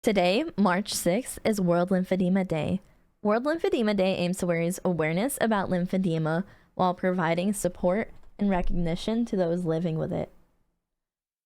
Today, March 6th, is World Lymphedema Day. World Lymphedema Day aims to raise awareness about lymphedema while providing support and recognition to those living with it.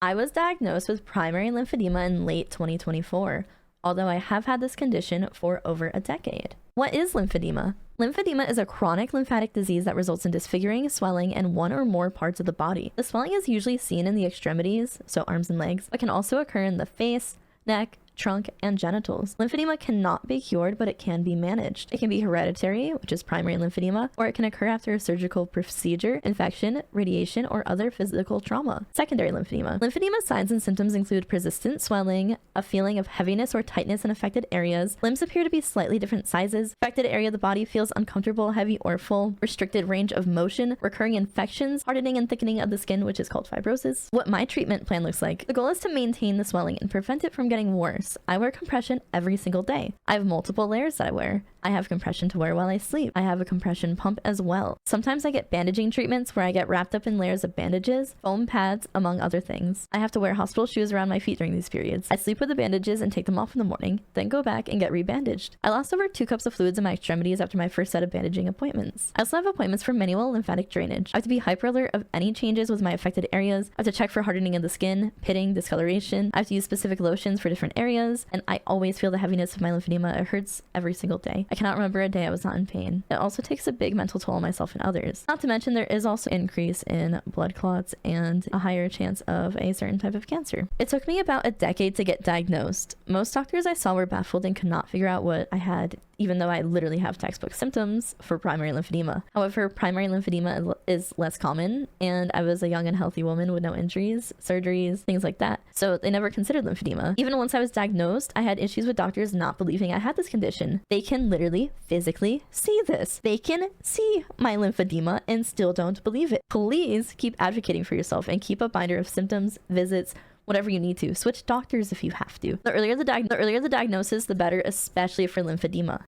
I was diagnosed with primary lymphedema in late 2024, although I have had this condition for over a decade. What is lymphedema? Lymphedema is a chronic lymphatic disease that results in disfiguring, swelling, in one or more parts of the body. The swelling is usually seen in the extremities, so arms and legs, but can also occur in the face, neck, trunk, and genitals. Lymphedema cannot be cured, but it can be managed. It can be hereditary, which is primary lymphedema, or it can occur after a surgical procedure, infection, radiation, or other physical trauma. Secondary lymphedema. Lymphedema signs and symptoms include persistent swelling, a feeling of heaviness or tightness in affected areas, limbs appear to be slightly different sizes, affected area of the body feels uncomfortable, heavy, or full, restricted range of motion, recurring infections, hardening and thickening of the skin, which is called fibrosis. What my treatment plan looks like. The goal is to maintain the swelling and prevent it from getting worse. I wear compression every single day. I have multiple layers that I wear. I have compression to wear while I sleep. I have a compression pump as well. Sometimes I get bandaging treatments where I get wrapped up in layers of bandages, foam pads, among other things. I have to wear hospital shoes around my feet during these periods. I sleep with the bandages and take them off in the morning, then go back and get rebandaged. I lost over 2 cups of fluids in my extremities after my first set of bandaging appointments. I also have appointments for manual lymphatic drainage. I have to be hyper alert of any changes with my affected areas. I have to check for hardening of the skin, pitting, discoloration. I have to use specific lotions for different areas, and I always feel the heaviness of my lymphedema. It hurts every single day. I cannot remember a day I was not in pain. It also takes a big mental toll on myself and others. Not to mention there is also increase in blood clots and a higher chance of a certain type of cancer. It took me about a decade to get diagnosed. Most doctors I saw were baffled and could not figure out what I had, even though I literally have textbook symptoms for primary lymphedema. However, primary lymphedema is less common, and I was a young and healthy woman with no injuries, surgeries, things like that. So they never considered lymphedema. Even once I was diagnosed, I had issues with doctors not believing I had this condition. They can literally physically see this. They can see my lymphedema and still don't believe it. Please keep advocating for yourself and keep a binder of symptoms, visits, whatever you need to. Switch doctors if you have to. The earlier the diagnosis, the better, especially for lymphedema.